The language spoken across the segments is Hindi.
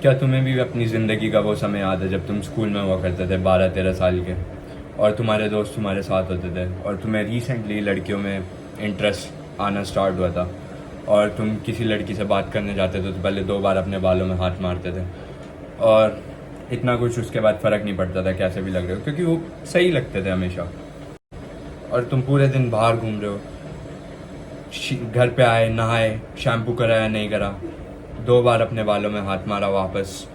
क्या तुम्हें भी अपनी ज़िंदगी का वो समय याद है जब तुम स्कूल में हुआ करते थे 12-13 साल के, और तुम्हारे दोस्त तुम्हारे साथ होते थे, और तुम्हें रिसेंटली लड़कियों में इंटरेस्ट आना स्टार्ट हुआ था, और तुम किसी लड़की से बात करने जाते थे तो पहले 2 बार अपने बालों में हाथ मारते थे, और इतना कुछ उसके बाद फ़र्क नहीं पड़ता था कैसे भी लग रहे हो, क्योंकि वो सही लगते थे हमेशा। और तुम पूरे दिन बाहर घूम रहे हो, घर पे आए, नहाए, शैम्पू कराया नहीं करा, 2 बार अपने बालों में हाथ मारा वापस,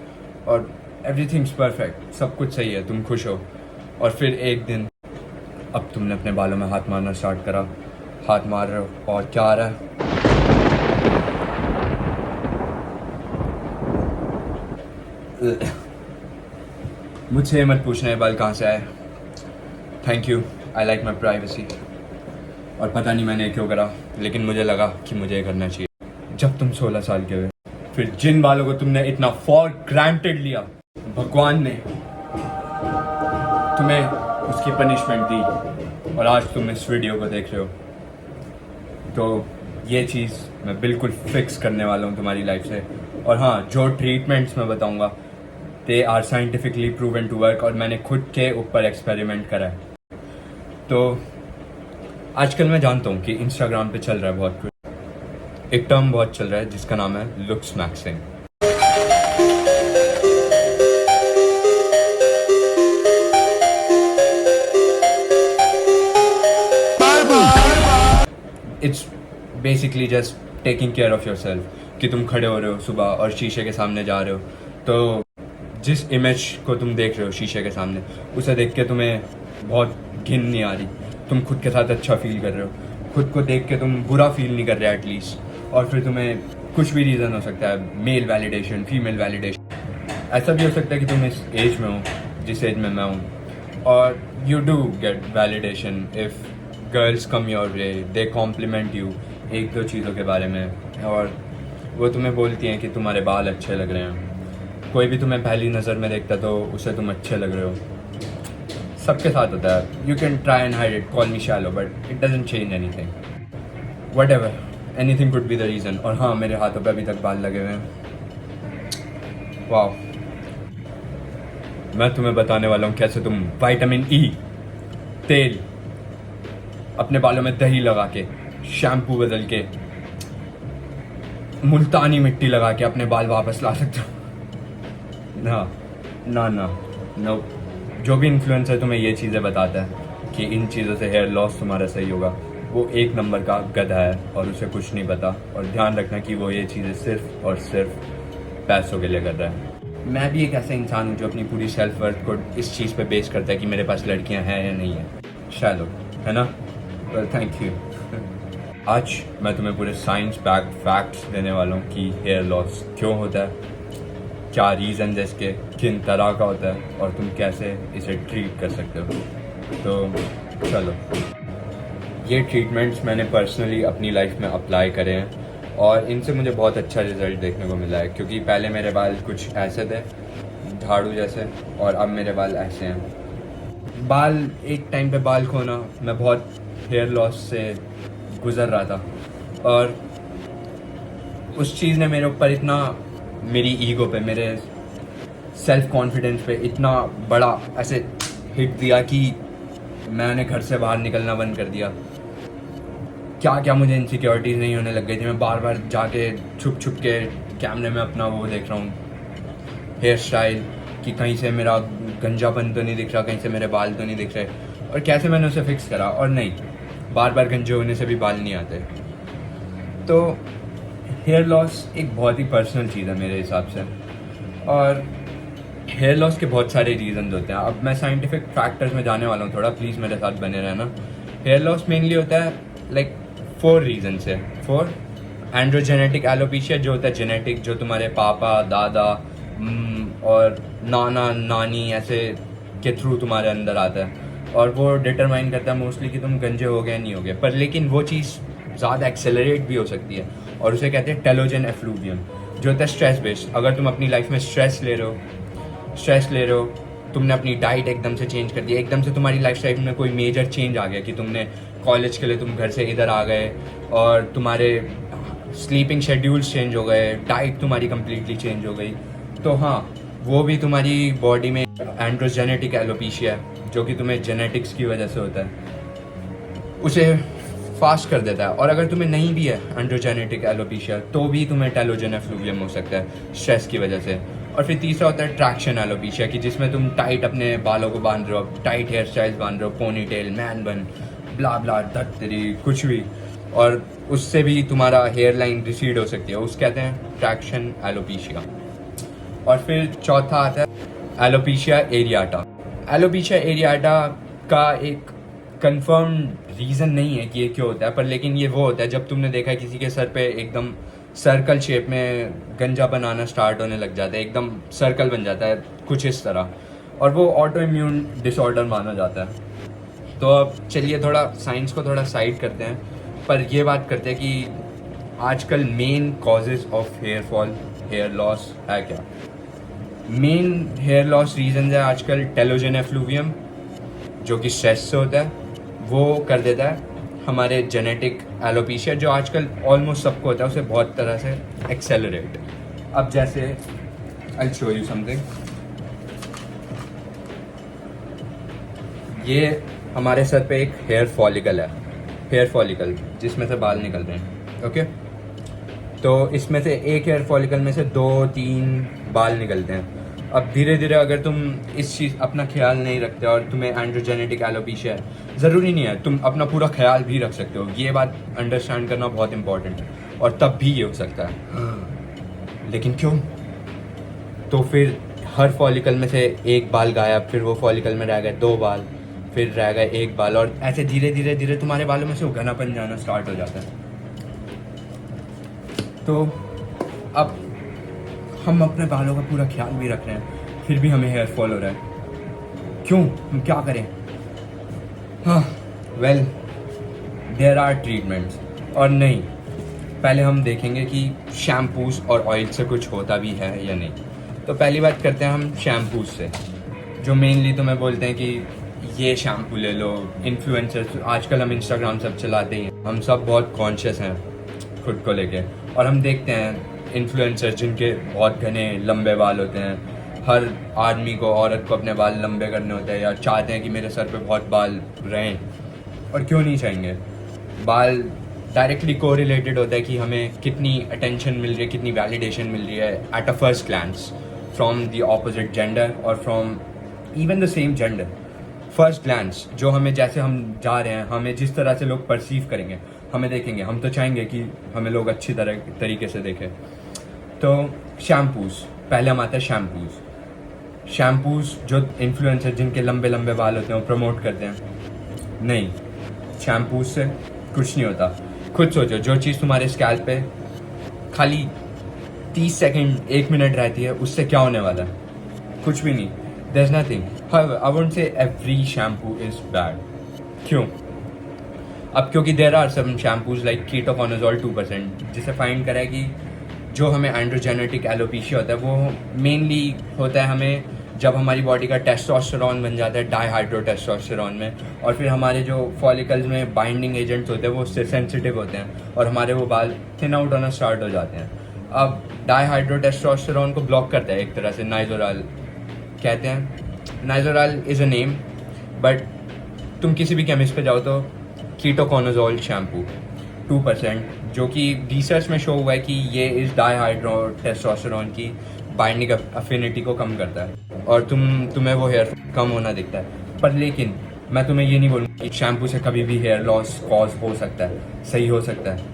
और एवरीथिंग्स परफेक्ट, सब कुछ सही है, तुम खुश हो। और फिर एक दिन अब तुमने अपने बालों में हाथ मारना स्टार्ट करा, हाथ मार रहे हो, और क्या आ रहा है? मुझसे मत पूछना ये बाल कहाँ से आए। Thank you, I like my privacy. और पता नहीं मैंने क्यों करा, लेकिन मुझे लगा कि मुझे ये करना चाहिए। जब तुम 16 साल के हुए, फिर जिन बालों को तुमने इतना फॉर ग्रांटेड लिया, भगवान ने तुम्हें उसकी पनिशमेंट दी, और आज तुम इस वीडियो को देख रहे हो। तो ये चीज़ मैं बिल्कुल फिक्स करने वाला हूँ तुम्हारी लाइफ से। और हाँ, जो ट्रीटमेंट्स मैं बताऊँगा they are scientifically proven to work, और मैंने खुद के ऊपर एक्सपेरिमेंट करा है। तो आजकल मैं जानता हूँ कि इंस्टाग्राम पे चल रहा है बहुत कुछ, एक टर्म बहुत चल रहा है जिसका नाम है looks maxing. It's basically just taking care of your self, कि तुम खड़े हो रहे हो सुबह और शीशे के सामने जा रहे हो, तो जिस इमेज को तुम देख रहे हो शीशे के सामने, उसे देख के तुम्हें बहुत घिन नहीं आ रही, तुम खुद के साथ अच्छा फील कर रहे हो, खुद को देख के तुम बुरा फील नहीं कर रहे एटलीस्ट। और फिर तुम्हें कुछ भी रीज़न हो सकता है, मेल वैलिडेशन, फीमेल वैलिडेशन, ऐसा भी हो सकता है कि तुम इस एज में हो जिस एज में मैं हूँ, और you do get validation if girls come your way, they compliment you एक दो चीज़ों के बारे में, और वो तुम्हें बोलती हैं कि तुम्हारे बाल अच्छे लग रहे हैं। कोई भी तुम्हें पहली नज़र में देखता तो उसे तुम अच्छे लग रहे हो। सबके साथ होता है। You can try and hide it, call me shallow, but it doesn't change anything. What ever, anything could be the reason. और हाँ, मेरे हाथों पे अभी तक बाल लगे हुए हैं। वाह, मैं तुम्हें बताने वाला हूँ कैसे तुम विटामिन ई तेल अपने बालों में दही लगा के, शैम्पू बदल के, मुल्तानी मिट्टी लगा के अपने बाल वापस ला सकते हो। ना ना ना, नो। जो भी इन्फ्लुएंसर तुम्हें ये चीज़ें बताता है कि इन चीज़ों से हेयर लॉस तुम्हारा सही होगा, वो एक नंबर का गधा है और उसे कुछ नहीं पता। और ध्यान रखना कि वो ये चीज़ें सिर्फ और सिर्फ पैसों के लिए कर रहा है। मैं भी एक ऐसा इंसान हूँ जो अपनी पूरी सेल्फ वर्थ को इस चीज़ पे बेस करता है कि मेरे पास लड़कियाँ हैं या नहीं है। शैलो है ना? Well, thank you. आज मैं तुम्हें पूरे साइंस बैक्ड फैक्ट्स देने वाला हूँ कि हेयर लॉस क्यों होता है, क्या रीज़न है इसके, किन तरह का होता है, और तुम कैसे इसे ट्रीट कर सकते हो। तो चलो, ये ट्रीटमेंट्स मैंने पर्सनली अपनी लाइफ में अप्लाई करे हैं, और इनसे मुझे बहुत अच्छा रिज़ल्ट देखने को मिला है। क्योंकि पहले मेरे बाल कुछ ऐसे थे, झाड़ू जैसे, और अब मेरे बाल ऐसे हैं। बाल, एक टाइम पे बाल खोना, मैं बहुत हेयर लॉस से गुज़र रहा था, और उस चीज़ ने मेरे ऊपर इतना, मेरी ईगो पे, मेरे सेल्फ कॉन्फिडेंस पे इतना बड़ा ऐसे हिट दिया कि मैंने घर से बाहर निकलना बंद कर दिया। क्या क्या मुझे इनसिक्योरिटीज़ नहीं होने लग गई थी। मैं बार बार जाके छुप छुप के कैमरे में अपना वो देख रहा हूँ, हेयर स्टाइल, कि कहीं से मेरा गंजापन तो नहीं दिख रहा, कहीं से मेरे बाल तो नहीं दिख रहे। और कैसे मैंने उसे फिक्स करा, और नहीं, बार बार गंजे होने से भी बाल नहीं आते। तो हेयर लॉस एक बहुत ही पर्सनल चीज़ है मेरे हिसाब से, और हेयर लॉस के बहुत सारे रीज़न होते हैं। अब मैं साइंटिफिक फैक्टर्स में जाने वाला हूँ थोड़ा, प्लीज़ मेरे साथ बने रहना। हेयर लॉस मेनली होता है लाइक 4 रीज़न से। 4, एंड्रोजेनेटिक एलोपेशिया, जो होता है जेनेटिक, जो तुम्हारे पापा, दादा और नाना नानी ऐसे के थ्रू तुम्हारे अंदर आता है, और वो डिटरमाइन करता है मोस्टली कि तुम गंजे हो गए नहीं हो गए। पर लेकिन वो चीज़ ज़्यादा एक्सेलरेट भी हो सकती है, और उसे कहते हैं टेलोजन एफ्लूवियम, जो होता है स्ट्रेस बेस्ड। अगर तुम अपनी लाइफ में स्ट्रेस ले रहे हो, तुमने अपनी डाइट एकदम से चेंज कर दी, एकदम से तुम्हारी लाइफ स्टाइल में कोई मेजर चेंज आ गया, कि तुमने कॉलेज के लिए तुम घर से इधर आ गए, और तुम्हारे स्लीपिंग शेड्यूल्स चेंज हो गए, डाइट तुम्हारी कम्प्लीटली चेंज हो गई, तो हाँ, वो भी तुम्हारी बॉडी में एंड्रोजेनेटिक एलोपेशिया है, जो कि तुम्हें जेनेटिक्स की वजह से होता है, उसे फास्ट कर देता है। और अगर तुम्हें नहीं भी है एंड्रोजेनेटिक एलोपेशिया, तो भी तुम्हें टेलोजन एफ्लूवियम हो सकता है स्ट्रेस की वजह से। और फिर तीसरा होता है ट्रैक्शन एलोपेशिया, कि जिसमें तुम टाइट अपने बालों को बांध रहे हो, टाइट हेयर स्टाइल्स बांध रहे हो, पोनी टेल, मैन बन, ब्ला ब्ला धत्तरी कुछ भी, और उससे भी तुम्हारा हेयर लाइन रिसीड हो सकती है, उस कहते हैं ट्रैक्शन एलोपेशिया। और फिर चौथा आता है एलोपेशिया एरियाटा। एलोपेशिया एरियाटा का एक कंफर्म रीज़न नहीं है कि ये क्यों होता है, पर लेकिन ये वो होता है जब तुमने देखा है किसी के सर पे एकदम सर्कल शेप में गंजा बनाना स्टार्ट होने लग जाता है, एकदम सर्कल बन जाता है कुछ इस तरह, और वो ऑटो इम्यून डिसऑर्डर माना जाता है। तो अब चलिए थोड़ा साइंस को थोड़ा साइड करते हैं, पर ये बात करते हैं कि आजकल main causes of hair fall, hair loss है क्या। मेन हेयर लॉस रीजन है आजकल टेलोजन एफ्लूवियम, जो कि स्ट्रेस से होता है, वो कर देता है। हमारे जेनेटिक एलोपेशिया जो आजकल ऑलमोस्ट सबको होता है, उसे बहुत तरह से एक्सेलरेट। अब जैसे आई शो यू समथिंग, ये हमारे सर पे एक हेयर फॉलिकल है, हेयर फॉलिकल जिसमें से बाल निकल रहे हैं, ओके। तो इसमें से एक हेयर फॉलिकल में से 2-3 बाल निकलते हैं। अब धीरे धीरे अगर तुम इस चीज़ अपना ख्याल नहीं रखते और तुम्हें एंड्रोजेनेटिक एलोपेशिया है, ज़रूरी नहीं है तुम अपना पूरा ख्याल भी रख सकते हो, ये बात अंडरस्टैंड करना बहुत इंपॉर्टेंट है, और तब भी ये हो सकता है। लेकिन क्यों? तो फिर हर फॉलिकल में से एक बाल गायब, फिर वो फॉलिकल में रह गए 2 बाल, फिर रह गए 1 बाल, और ऐसे धीरे धीरे धीरे तुम्हारे बालों में से घनापन जाना स्टार्ट हो जाता है। तो अब हम अपने बालों का पूरा ख्याल भी रख रहे हैं, फिर भी हमें हेयर फॉल हो रहा है, क्यों? हम क्या करें? हाँ, वेल देयर आर ट्रीटमेंट्स। और नहीं, पहले हम देखेंगे कि शैम्पूस और ऑयल से कुछ होता भी है या नहीं। तो पहली बात करते हैं हम शैम्पूस से, जो मेनली तुम्हें बोलते हैं कि ये शैम्पू ले लो। इन्फ्लुएंसर्स, आजकल हम इंस्टाग्राम सब चलाते हैं, हम सब बहुत कॉन्शियस हैं खुद को लेके, और हम देखते हैं इन्फ्लुएंसर्स जिनके बहुत घने लंबे बाल होते हैं। हर आदमी को, औरत को अपने बाल लंबे करने होते हैं, या चाहते हैं कि मेरे सर पे बहुत बाल रहें, और क्यों नहीं चाहेंगे। बाल डायरेक्टली कोरिलेटेड होता है कि हमें कितनी अटेंशन मिल रही है, कितनी वैलिडेशन मिल रही है at a first glance from the opposite gender और from even the same gender. First glance जो हमें, जैसे हम जा रहे हैं, हमें जिस तरह से लोग परसीव करेंगे, हमें देखेंगे, हम तो चाहेंगे कि हमें लोग अच्छी तरीके से देखें। तो शैम्पूज़, पहले हम आते हैं शैम्पूज़। शैम्पूज़ जो इन्फ्लुएंसर जिनके लंबे लंबे बाल होते हैं वो प्रमोट करते हैं, नहीं, शैम्पूज़ से कुछ नहीं होता। खुद सोचो, जो चीज़ तुम्हारे स्कैल्प पे खाली 30 सेकंड 1 मिनट रहती है, उससे क्या होने वाला है? कुछ भी नहीं, there is nothing. However, I won't say every shampoo is bad. क्यों? अब क्योंकि there are some shampoos like ketoconazole 2%, जिसे फाइंड करा है कि जो हमें एंड्रोजेनेटिक एलोपेशिया होता है, वो मेनली होता है हमें जब हमारी बॉडी का टेस्टोस्टेरोन बन जाता है डाईहाइड्रोटेस्टोस्टेरोन में, और फिर हमारे जो फॉलिकल्स में बाइंडिंग एजेंट्स होते हैं वो उससे सेंसिटिव होते हैं, और हमारे वो बाल थिन आउट होना स्टार्ट हो जाते हैं। अब डाईहाइड्रोटेस्टोस्टेरोन को ब्लॉक करता है एक तरह से नाइजोराल, कहते हैं। नाइजोराल इज़ अ नेम, बट तुम किसी भी केमिस्ट पे जाओ तो कीटोकॉनाजोल शैम्पू 2%, जो कि रिसर्च में शो हुआ है कि ये इस डाईहाइड्रोटेस्टोस्टेरोन की बाइंडिंग अफिनिटी को कम करता है, और तुम्हें वो हेयर कम होना दिखता है। पर लेकिन मैं तुम्हें ये नहीं बोलूँगा कि शैम्पू से कभी भी हेयर लॉस कॉज हो सकता है, सही हो सकता है,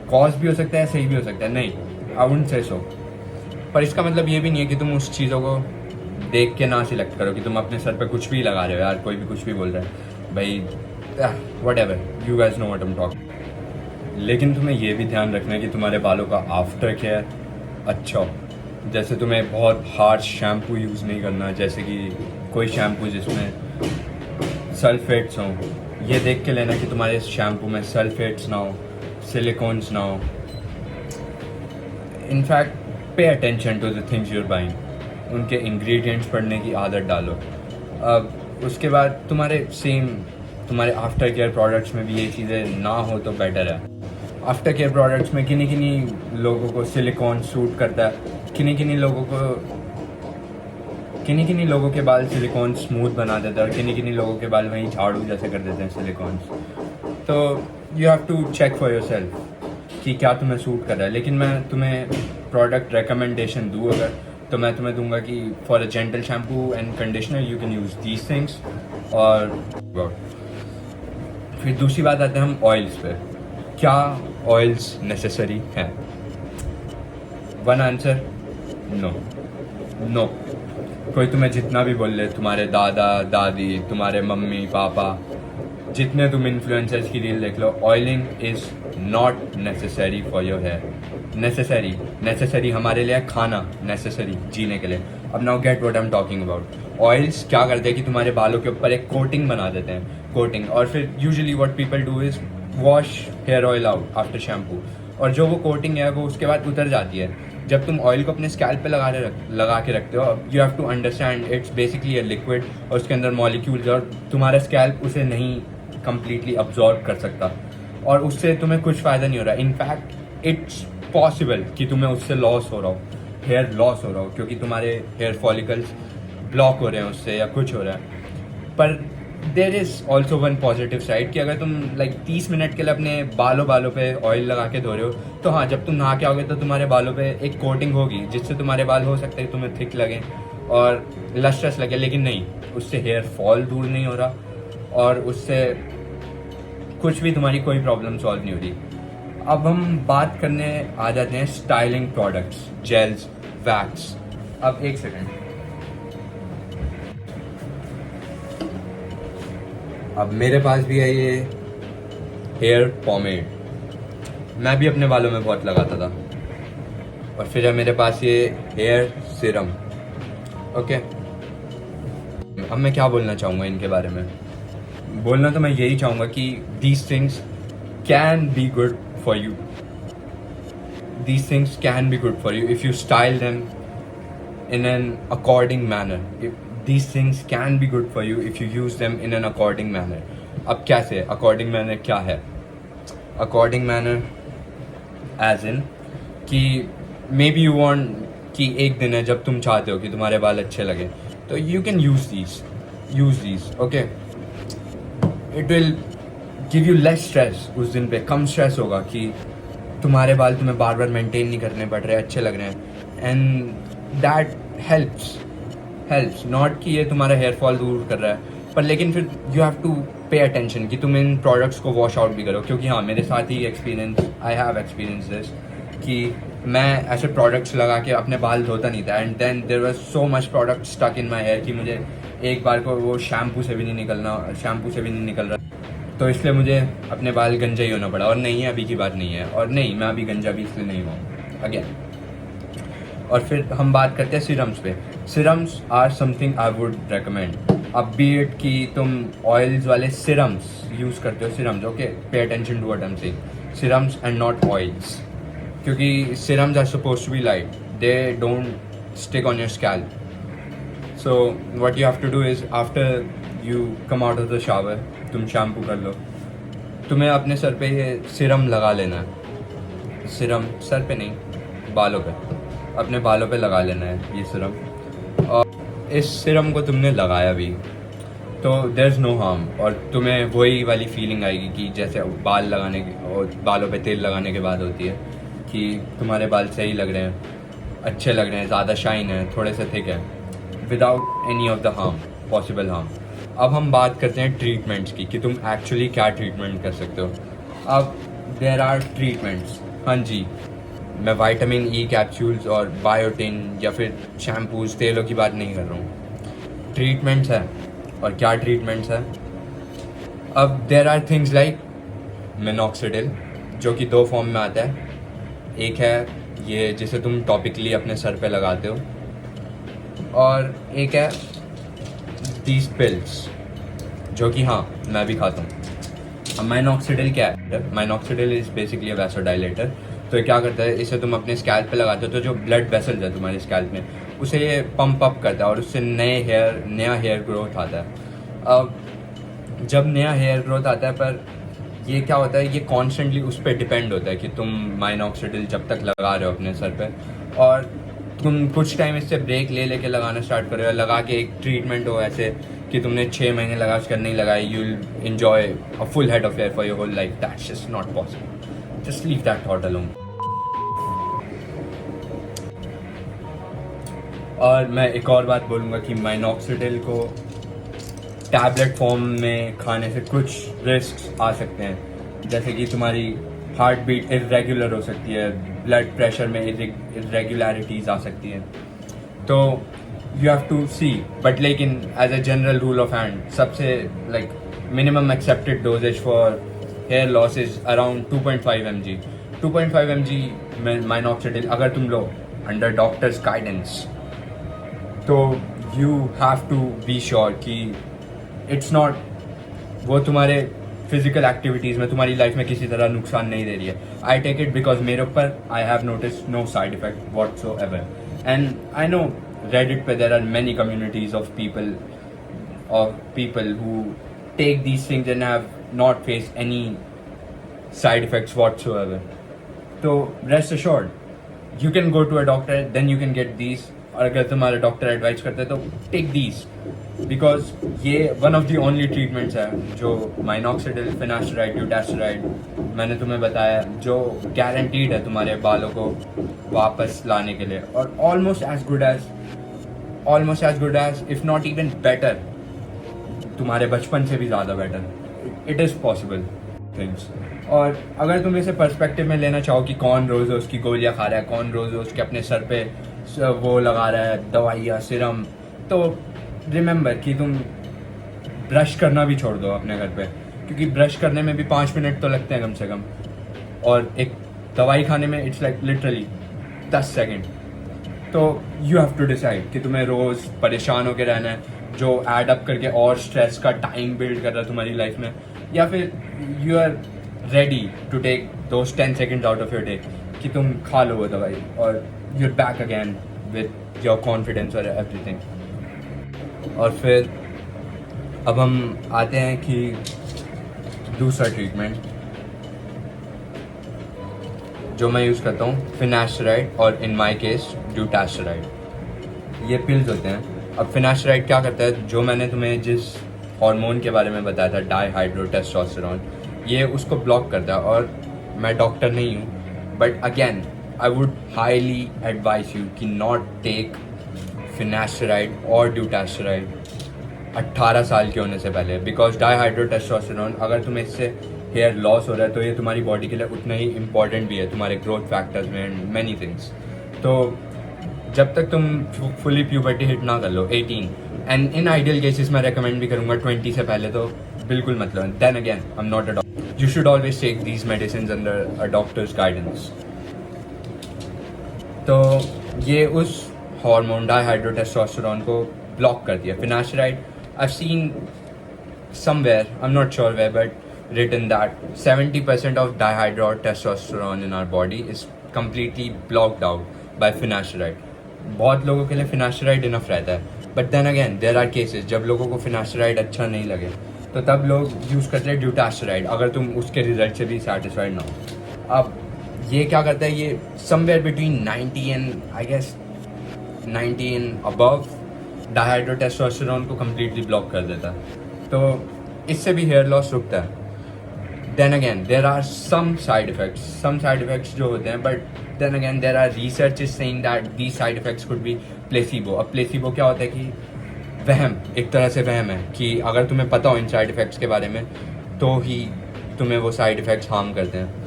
कॉज भी हो सकता है, सही भी हो सकता है, नहीं, आई वुडंट से सो। पर इसका मतलब ये भी नहीं है कि तुम उस चीज़ों को देख के ना सिलेक्ट करो कि तुम अपने सर पे कुछ भी लगा रहे हो, यार कोई भी कुछ भी बोल रहा है भाई, whatever, you guys know what I am talking. लेकिन तुम्हें ये भी ध्यान रखना है कि तुम्हारे बालों का आफ्टर केयर अच्छा हो। जैसे तुम्हें बहुत हार्श शैम्पू यूज़ नहीं करना, जैसे कि कोई शैम्पू जिसमें सल्फेट्स हों, ये देख के लेना कि तुम्हारे शैम्पू में सल्फेट्स ना हो, सिलिकॉन्स ना हो। In fact pay attention to the things you're buying, उनके इंग्रेडिएंट्स पढ़ने की आदत डालो। अब उसके बाद तुम्हारे आफ्टर केयर प्रोडक्ट्स में भी ये चीज़ें ना हो तो बेटर है। आफ्टर केयर प्रोडक्ट्स में किन्हीं लोगों को सिलिकॉन सूट करता है, किन्हीं लोगों को किन्हीं किन्हीं लोगों के बाल सिलिकॉन स्मूथ बना देता है और किन्हीं किन्हीं लोगों के बाल वहीं झाड़ू जैसे कर देते हैं सिलिकॉन्स। तो you have to check for yourself कि क्या तुम्हें सूट कर रहा है। लेकिन मैं तुम्हें प्रोडक्ट रिकमेंडेशन दूँ अगर, तो मैं तुम्हें दूंगा कि for a gentle shampoo and conditioner you can use these things. और फिर दूसरी बात आते हैं हम ऑयल्स पे। क्या ऑयल्स नेसेसरी हैं? One answer, no. नो। कोई तुम्हें जितना भी बोल ले, तुम्हारे दादा दादी, तुम्हारे मम्मी पापा, जितने तुम इन्फ्लुएंसर्स की रील देख लो, oiling is not necessary for your hair. Necessary हमारे लिए खाना, नेसेसरी जीने के लिए। अब now get what I am talking about. Oils क्या करते हैं कि तुम्हारे बालों के ऊपर एक कोटिंग बना देते हैं, कोटिंग। और फिर usually what people do is wash hair oil out after shampoo, और जो वो कोटिंग है वो उसके बाद उतर जाती है। जब तुम ऑयल को अपने स्कैल्प पे लगा के रखते हो, you have to understand it's basically a liquid और उसके अंदर मॉलिक्यूल्स, और तुम्हारा स्कैल्प उसे नहीं कंप्लीटली अब्जॉर्ब कर सकता और उससे तुम्हें कुछ फ़ायदा नहीं हो रहा। इनफैक्ट इट्स पॉसिबल कि तुम्हें उससे लॉस हो रहा हो, हेयर लॉस हो रहा हो, क्योंकि तुम्हारे हेयर फॉलिकल्स ब्लॉक हो रहे हैं उससे या कुछ हो रहा है। पर there is also one positive side कि अगर तुम 30 मिनट के लिए अपने बालों पे ऑयल लगा के धो रहे हो, तो हाँ, जब तुम नहा के आओगे तो तुम्हारे बालों पे एक कोटिंग होगी जिससे तुम्हारे बाल हो सकते हैं तुम्हें थिक लगे और लस्ट्रस लगे, लेकिन नहीं, उससे हेयर फॉल दूर नहीं हो रहा और उससे कुछ भी तुम्हारी कोई प्रॉब्लम सॉल्व नहीं हो रही। अब हम बात करने आ जाते हैं स्टाइलिंग प्रोडक्ट्स, जेल्स, वैक्स। अब एक सेकेंड, अब मेरे पास भी है ये हेयर पॉमेड। मैं भी अपने बालों में बहुत लगाता था। और फिर है मेरे पास ये हेयर सीरम। ओके, अब मैं क्या बोलना चाहूँगा इनके बारे में? बोलना तो मैं यही चाहूँगा कि these things can be good for you. These things can be good for you if you style them in an according manner. These things can be good for you if you use them in an according manner. अब कैसे according manner क्या है? According manner as in कि maybe you want कि एक दिन है जब तुम चाहते हो कि तुम्हारे बाल अच्छे लगे, तो you can use these, okay? It will give you less stress। उस दिन पे कम स्ट्रेस होगा कि तुम्हारे बाल तुम्हें बार बार मेंटेन नहीं करने पड़ रहे, अच्छे लग रहे हैं। एंड दैट हेल्प्स नॉट कि ये तुम्हारा हेयर फॉल दूर कर रहा है, पर लेकिन फिर you have to pay attention कि तुम इन प्रोडक्ट्स को वॉश आउट भी करो। क्योंकि हाँ, मेरे साथ ही आई हैव एक्सपीरियंस दिस कि मैं ऐसे प्रोडक्ट्स लगा के अपने बाल धोता नहीं था, and then there was so much product stuck in my hair कि मुझे एक बार को वो शैम्पू से भी नहीं निकल रहा, तो इसलिए मुझे अपने बाल गंजा ही होना पड़ा। और नहीं है, अभी की बात नहीं है, और नहीं, मैं अभी गंजा भी इसलिए नहीं हूँ अगेन। और फिर हम बात करते हैं सिरम्स पे। Serums are something I would recommend. अब बी इट कि तुम ऑयल्स वाले सिरम्स यूज़ करते हो, serums, okay, pay attention to what I am saying, serums and not oils. क्योंकि serums are suppose to be light, they don't stick on your scalp. So what you have to do is after you come out of the shower, तुम शैम्पू कर लो, तुम्हें अपने सर पे ये सिरम लगा लेना है। सिरम सर पे नहीं, बालों पे, अपने बालों पे लगा लेना है ये सिरम। और इस सिरम को तुमने लगाया भी तो देयर इज़ नो हार्म, और तुम्हें वही वाली फीलिंग आएगी कि जैसे बाल लगाने के और बालों पे तेल लगाने के बाद होती है कि तुम्हारे बाल सही लग रहे हैं, अच्छे लग रहे हैं, ज़्यादा शाइन है, थोड़े से थिक है, without any of the harm, possible harm. अब हम बात करते हैं ट्रीटमेंट्स की कि तुम एक्चुअली क्या ट्रीटमेंट कर सकते हो। अब देयर आर ट्रीटमेंट्स, हाँ जी, मैं विटामिन ई कैप्सूल्स और बायोटिन या फिर शैम्पूज, तेलों की बात नहीं कर रहा हूँ। ट्रीटमेंट्स है, और क्या ट्रीटमेंट्स है? अब there are things like minoxidil, जो कि 2 फॉर्म में आता है। एक है ये जिसे तुम टॉपिकली अपने सर पे लगाते हो, और एक है दीज पिल्स, जो कि हाँ, मैं भी खाता हूँ। अब माइनॉक्सिडिल क्या है? माइनॉक्सिडिल इज़ बेसिकली अ वैसोडाइलेटर। तो ये क्या करता है, इसे तुम अपने स्कैल्प पे लगाते हो तो जो ब्लड वेसल्स है तुम्हारे स्कैल्प में, उसे ये पंप अप करता है और उससे नया हेयर ग्रोथ आता है। अब जब नया हेयर ग्रोथ आता है, पर ये क्या होता है, ये कॉन्स्टेंटली उस पर डिपेंड होता है कि तुम माइनॉक्सिडिल जब तक लगा रहे हो अपने सर पे, और तुम कुछ टाइम इससे ब्रेक ले लेके लगाना स्टार्ट करो, या लगा के एक ट्रीटमेंट हो ऐसे कि तुमने 6 महीने लगा कर नहीं लगाई, you will enjoy a full head of hair for your whole life. That's just not possible. Just leave that thought alone. और मैं एक और बात बोलूँगा कि माइनॉक्सिडिल को टैबलेट फॉर्म में खाने से कुछ रिस्क आ सकते हैं, जैसे कि तुम्हारी हार्ट बीट इरेगुलर हो सकती है, ब्लड प्रेशर में इरेगुलरिटीज़ आ सकती हैं. तो you have to see, but लेकिन as a general rule of hand सबसे like minimum accepted doses for hair loss is around 2.5 mg. 2.5 mg minoxidil अगर तुम लो अंडर डॉक्टर्स गाइडेंस, तो you have to be sure कि इट्स नॉट, वो तुम्हारे फिजिकल एक्टिविटीज़ में तुम्हारी लाइफ में किसी तरह नुकसान नहीं दे रही है. आई टेक इट बिकॉज मेरे ऊपर I have notice no side effect whatsoever. And I know Reddit पे there are many communities of people who take these things and have not face any side effects whatsoever. तो rest assured you can go to a doctor, then you can get these. और अगर तुम्हारे डॉक्टर एडवाइस करते हैं तो टेक दीज, बिकॉज ये one of the only treatments है जो माइनॉक्सिडिल, फिनास्टेराइड, ड्यूटास्टेराइड मैंने तुम्हें बताया, जो गारंटीड है तुम्हारे बालों को वापस लाने के लिए, और almost as good as if not even better, तुम्हारे बचपन से भी ज़्यादा better. It is possible things. और अगर तुम इसे पर्सपेक्टिव में लेना चाहो कि कौन रोज़ रोज़ की गोलियाँ खा रहा है, कौन रोज़ रोज़ के अपने सर पे वो लगा रहा है दवाइयाँ, सिरम, तो रिमेंबर कि तुम ब्रश करना भी छोड़ दो अपने घर पे, क्योंकि ब्रश करने में भी 5 मिनट तो लगते हैं कम से कम, और एक दवाई खाने में इट्स लाइक लिटरली 10 सेकेंड. तो यू हैव टू डिसाइड कि तुम्हें रोज़ परेशान होकर रहना है, जो एड अप करके और स्ट्रेस का टाइम बिल्ड कर रहा है तुम्हारी लाइफ में, या फिर you are ready to take those 10 seconds out of your day कि तुम खा लो वो दवाई और you're back again with your confidence और everything. और फिर अब हम आते हैं कि दूसरा ट्रीटमेंट जो मैं यूज़ करता हूँ, फिनास्टेराइड और इन माय केस ड्यूटास्टेराइड. ये पिल्स होते हैं. अब फिनास्टेराइड क्या करता है, जो मैंने तुम्हें जिस हार्मोन के बारे में बताया था डाईहाइड्रोटेस्टोस्टेरोन, ये उसको ब्लॉक करता है. और मैं डॉक्टर नहीं हूँ, but again I would highly advise you कि not take finasteride और ड्यूटास्टेराइड 18 साल के होने से पहले, बिकॉज डाईहाइड्रोटेस्टोस्टेरोन अगर तुम्हें इससे हेयर लॉस हो रहा है तो ये तुम्हारी बॉडी के लिए उतना ही इम्पॉर्टेंट भी है तुम्हारे ग्रोथ फैक्टर्स में एंड मैनी थिंग्स. तो जब तक तुम फुली प्यूबर्टी हिट ना कर लो 18, एंड इन आइडियल केसेस मैं रेकमेंड भी करूँगा 20 से पहले तो बिल्कुल मत लो. Then again I am not a doctor. You should always take these medicine under a doctor's guidance. तो ये उस हार्मोन डाईहाइड्रोटेस्टोस्टेरोन को ब्लॉक करती है. Finasteride I seen somewhere, I am not sure where, but written that 70% of dihydrotestosterone in our body is completely blocked out by finasteride. बहुत लोगों के लिए फिनास्टेराइड इनफ रहता है, but then again there are cases जब लोगों को फिनास्टेराइड अच्छा नहीं लगे तो तब लोग यूज़ करते हैं ड्यूटास्टेराइड, अगर तुम उसके रिजल्ट से भी सेटिस्फाइड ना हो. अब ये क्या करता है, ये somewhere between 90 and I guess 90 and above dihydrotestosterone को कम्प्लीटली ब्लॉक कर देता है. तो इससे भी हेयर लॉस रुकता है. Then again there are some side effects जो होते हैं, but then again there are research is saying that these side effects could be placebo. अब प्लेसिबो क्या होता है कि वहम, एक तरह से वहम है कि अगर तुम्हें पता हो इन साइड इफेक्ट्स के बारे में तो ही तुम्हें वो साइड इफेक्ट्स हार्म करते हैं.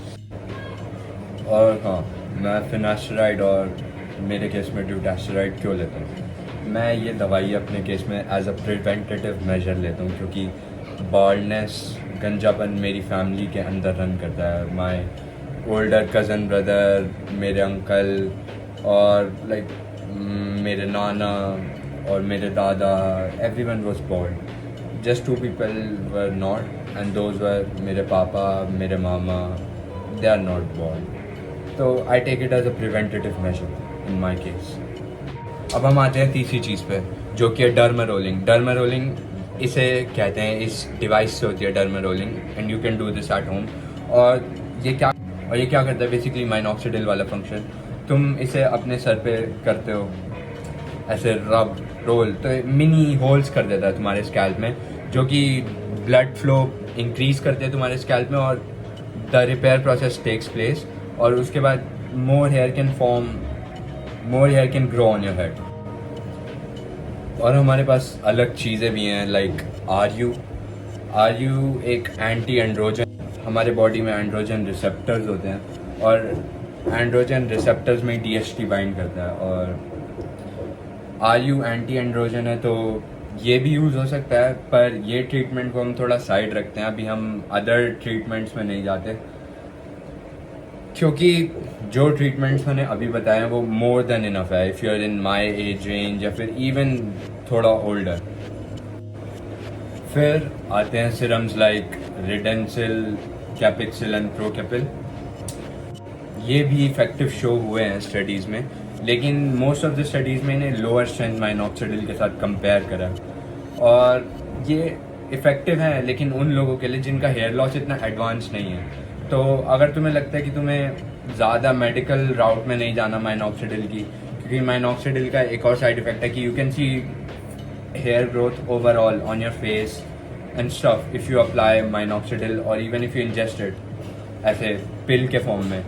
और हाँ, मैं फिनास्टेराइड और मेरे केस में ड्यूटास्टेराइड क्यों लेता हूँ, मैं ये दवाई अपने केस में एज अ प्रिवेंटेटिव मेजर लेता हूँ, क्योंकि बाल्डनेस, गंजापन मेरी फैमिली के अंदर रन करता है. माय ओल्डर कज़न ब्रदर, मेरे अंकल और लाइक मेरे नाना और मेरे दादा, everyone was bald. Just 2 people were not, and those were मेरे पापा, मेरे मामा, दे आर नॉट बॉल्ड. तो I take it as a preventative measure in my case. अब हम आते हैं तीसरी चीज़ पे, जो कि है डर्मा रोलिंग. इसे कहते हैं, इस डिवाइस से होती है derma rolling, and you can do this at home. और ये क्या करता है, बेसिकली माइनॉक्सिडिल वाला फंक्शन. तुम इसे अपने सर पे करते हो ऐसे रब रोल, तो मिनी होल्स कर देता है तुम्हारे स्कैल्प में, जो कि ब्लड फ्लो इंक्रीज करते हैं तुम्हारे स्कैल्प में, और the repair process takes place, और उसके बाद more hair can grow on your head. और हमारे पास अलग चीज़ें भी हैं, लाइक आर यू एक एंटी एंड्रोजन, हमारे बॉडी में एंड्रोजन रिसेप्टर्स होते हैं, और एंड्रोजन रिसेप्टर्स में DHT बाइंड करता है, और आर यू एंटी एंड्रोजन है तो ये भी यूज़ हो सकता है, पर ये ट्रीटमेंट को हम थोड़ा साइड रखते हैं, अभी हम अदर ट्रीटमेंट्स में नहीं जाते, क्योंकि जो ट्रीटमेंट्स मैंने अभी बताए हैं वो मोर देन इनफ है if you are in my age range या फिर इवन थोड़ा ओल्डर। फिर आते हैं serums like Redensyl, Capixyl and Procapil. ये भी इफेक्टिव शो हुए हैं स्टडीज़ में, लेकिन मोस्ट ऑफ द स्टडीज़ में इन्हें लोअर स्ट्रेंथ माइनॉक्सिडिल के साथ कंपेयर करा, और ये इफ़ेक्टिव है लेकिन उन लोगों के लिए जिनका हेयर लॉस इतना एडवांस नहीं है। तो अगर तुम्हें लगता है कि तुम्हें ज़्यादा मेडिकल राउट में नहीं जाना माइनॉक्सिडिल की, क्योंकि माइनॉक्सिडिल का एक और साइड इफ़ेक्ट है कि you can see hair growth overall on your face and stuff if you apply minoxidil, और even if you ingest it ऐसे पिल के फॉर्म में।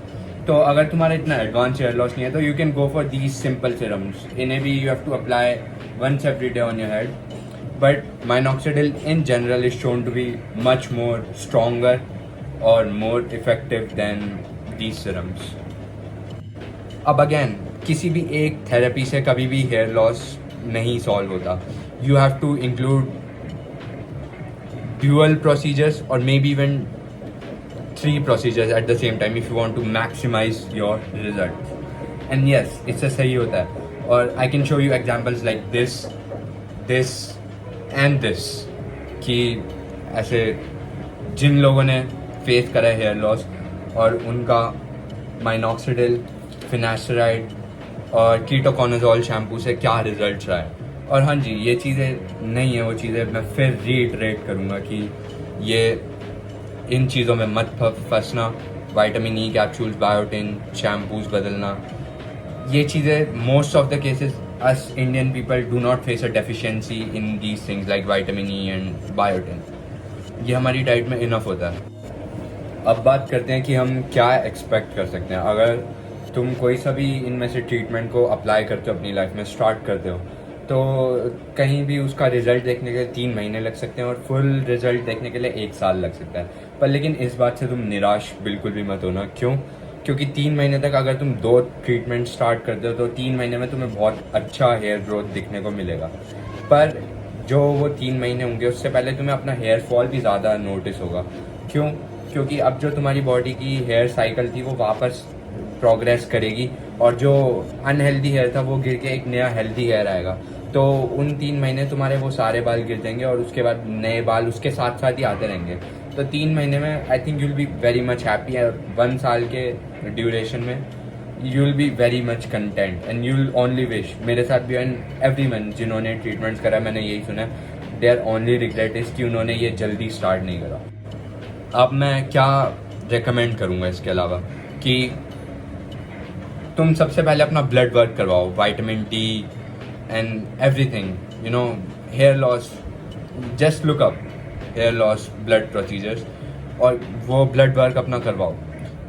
तो अगर तुम्हारा इतना एडवांस हेयर लॉस नहीं है तो you can go for these simple serums. इन्हें भी you have to apply once every day on your head, but minoxidil in general is shown to be much more stronger और more effective than these serums. अब अगेन किसी भी एक थेरेपी से कभी भी हेयर लॉस नहीं सॉल्व होता, you have to include dual procedures और maybe even 3 procedures at the same time if you want to maximize your results. And yes, इससे सही होता है, और I can show you examples like this and this, कि ऐसे जिन लोगों ने फेस करा है हेयर लॉस और उनका माइनॉक्सिडिल, फिनास्टेराइड और कीटोकोनाजोल शैम्पू से क्या रिजल्ट रहा है। और हाँ जी, ये चीज़ें नहीं है वो चीज़ें, मैं फिर रीइटरेट करूँगा कि ये इन चीज़ों में मत फंसना। Vitamin E capsules, biotin, shampoos बदलना, ये चीज़ें most of the cases us Indian people do not face a deficiency in these things like vitamin E and biotin. ये हमारी डाइट में इनफ होता है। अब बात करते हैं कि हम क्या एक्सपेक्ट कर सकते हैं अगर तुम कोई सा भी इनमें से ट्रीटमेंट को अप्लाई करते हो, अपनी लाइफ में स्टार्ट करते हो, तो कहीं भी उसका रिज़ल्ट देखने के लिए 3 महीने लग सकते हैं और फुल रिज़ल्ट देखने के लिए 1 साल लग सकता है। पर लेकिन इस बात से तुम निराश बिल्कुल भी मत होना। क्यों? क्योंकि 3 महीने तक अगर तुम 2 ट्रीटमेंट स्टार्ट करते हो तो 3 महीने में तुम्हें बहुत अच्छा हेयर ग्रोथ दिखने को मिलेगा। पर जो वो 3 महीने होंगे उससे पहले तुम्हें अपना हेयर फॉल भी ज़्यादा नोटिस होगा। क्यों? क्योंकि अब जो तुम्हारी बॉडी की हेयर साइकिल थी वो वापस प्रोग्रेस करेगी और जो अनहेल्दी हेयर था वो गिर के एक नया हेल्दी हेयर आएगा। तो उन 3 महीने तुम्हारे वो सारे बाल गिर जाएंगे और उसके बाद नए बाल उसके साथ साथ ही आते रहेंगे। तो 3 महीने में I think you will be very much happy. 1 साल के ड्यूरेशन में you will be very much content and you will only wish. मेरे साथ भी एंड एवरीवन जिन्होंने ट्रीटमेंट्स करा मैंने यही सुना, देयर ओनली रिग्रेट इज़ कि उन्होंने ये जल्दी स्टार्ट नहीं करा। अब मैं क्या रिकमेंड करूँगा इसके अलावा कि तुम सबसे पहले अपना ब्लड वर्क करवाओ, vitamin D and everything, you know, hair loss, just look up hair loss blood procedures और वो ब्लड वर्क अपना करवाओ,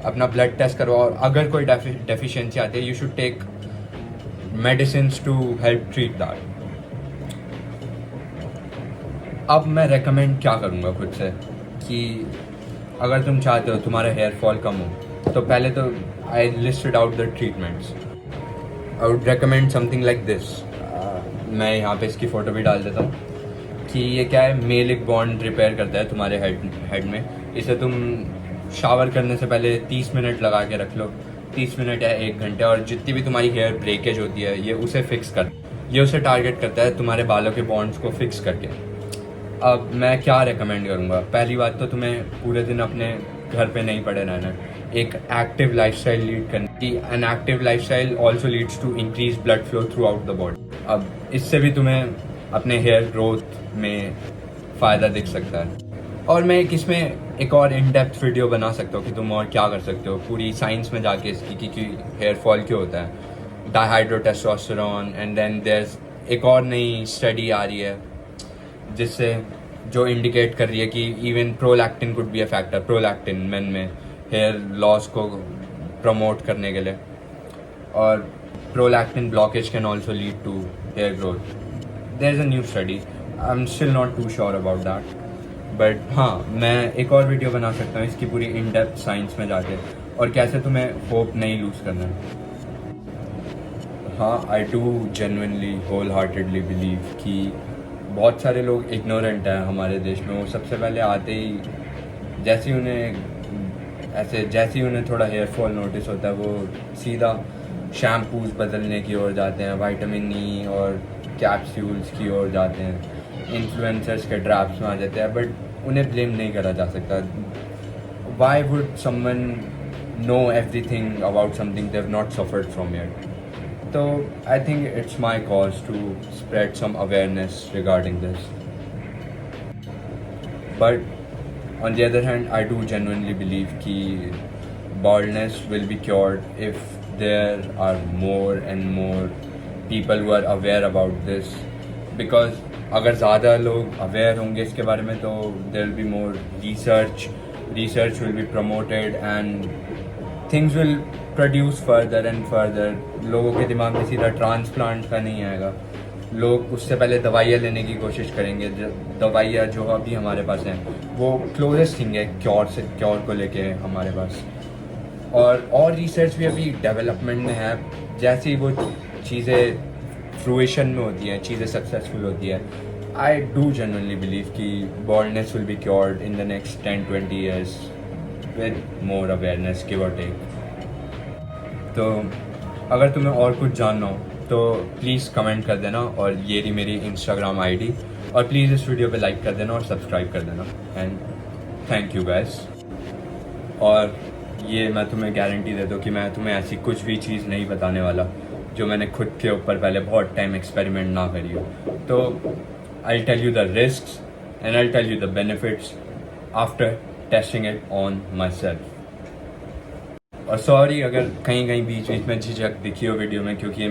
अपना ब्लड टेस्ट करवाओ। और अगर कोई डेफिशिएंसी आती है you should take medicine to help treat that. अब मैं रेकमेंड क्या करूँगा खुद से कि अगर तुम चाहते हो तुम्हारा हेयर फॉल कम हो तो पहले तो I listed out the treatments. I would recommend something like this. मैं यहाँ पे इसकी फ़ोटो भी डाल देता हूँ कि ये क्या है, मेलिक बॉन्ड रिपेयर करता है तुम्हारे हेड में। इसे तुम शावर करने से पहले 30 मिनट लगा के रख लो, 30 मिनट या 1 घंटे, और जितनी भी तुम्हारी हेयर ब्रेकेज होती है ये उसे फिक्स कर, ये उसे टारगेट करता है तुम्हारे बालों के बॉन्ड्स को फिक्स करके। अब मैं क्या रेकमेंड करूँगा, पहली बात तो तुम्हें पूरे दिन अपने घर पे नहीं पड़े रहना, एक एक्टिव लाइफस्टाइल लीड करनी। An active lifestyle also leads to increase blood flow throughout the body. अब इससे भी तुम्हें अपने हेयर ग्रोथ में फ़ायदा दिख सकता है। और मैं इसमें एक और इन डेप्थ वीडियो बना सकता हूँ कि तुम और क्या कर सकते हो, पूरी साइंस में जाके इसकी कि हेयर फॉल क्यों होता है, डाइहाइड्रोटेस्टोस्टेरोन, एंड देन देयर्स एक और नई स्टडी आ रही है जिससे जो इंडिकेट कर रही है कि even prolactin could be a factor, prolactin men में हेयर लॉस को प्रमोट करने के लिए, और prolactin blockage can also lead to hair growth. There is a new study, I am still not too sure about that, but हाँ मैं एक और वीडियो बना सकता हूँ इसकी पूरी इन डेप्थ साइंस में जाके, और कैसे तुम्हें होप नहीं लूज़ करना है. हाँ, I do genuinely wholeheartedly believe कि बहुत सारे लोग इग्नोरेंट हैं हमारे देश में. वो सबसे पहले आते ही जैसे ही उन्हें थोड़ा हेयर फॉल नोटिस होता है वो सीधा शैम्पूज बदलने की ओर जाते हैं, विटामिन ई और कैप्सूल्स की ओर जाते हैं, इन्फ्लुएंसर्स के ट्रैप्स में आ जाते हैं. बट उन्हें ब्लेम नहीं करा जा सकता. Why would someone know everything about something they have not suffered from it? So I think it's my cause to spread some awareness regarding this. But on the other hand, I do genuinely believe that baldness will be cured if there are more and more people who are aware about this. Because अगर ज़्यादा लोग aware होंगे इसके बारे में तो there will be more research will be promoted and things will produce further and further. लोगों के दिमाग में सीधा ट्रांसप्लांट का नहीं आएगा. लोग उससे पहले दवाइयाँ लेने की कोशिश करेंगे. दवाइयाँ जो अभी हमारे पास हैं वो क्लोजेस्ट थिंग है क्योर को लेके हमारे पास. और रिसर्च भी अभी डेवलपमेंट में है. जैसे ही वो चीज़ें फ्रूएशन में होती हैं, चीज़ें सक्सेसफुल होती है, आई डू जेन्युइनली बिलीव कि baldness will be cured in the next 10-20 years with more awareness, give or take. तो अगर तुम्हें और कुछ जानना हो तो प्लीज़ कमेंट कर देना, और ये रही मेरी इंस्टाग्राम आईडी, और प्लीज़ इस वीडियो पे लाइक कर देना और सब्सक्राइब कर देना. And thank you guys. और ये मैं तुम्हें गारंटी देता हूँ कि मैं तुम्हें ऐसी कुछ भी चीज़ नहीं बताने वाला जो मैंने खुद के ऊपर पहले बहुत टाइम एक्सपेरिमेंट ना करी हो. तो I tell you the risks and I tell you the benefits after testing it on myself. और सॉरी अगर कहीं बीच में झिझक दिखी हो वीडियो में, क्योंकि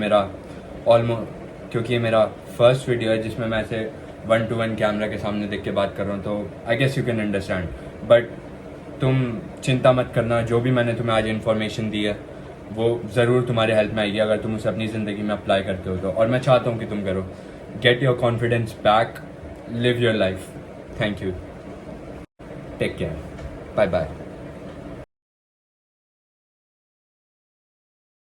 ये मेरा फर्स्ट वीडियो है जिसमें मैं ऐसे 1-to-1 कैमरा के सामने देख के बात कर रहा हूँ. तो I guess you can understand. But तुम चिंता मत करना, जो भी मैंने तुम्हें आज इन्फॉर्मेशन दी है वो ज़रूर तुम्हारे हेल्प में आएगी अगर तुम उसे अपनी ज़िंदगी में अप्लाई करते हो तो. और मैं चाहता हूँ कि तुम करो. Get your confidence back, live your life. Thank you, take care, bye bye.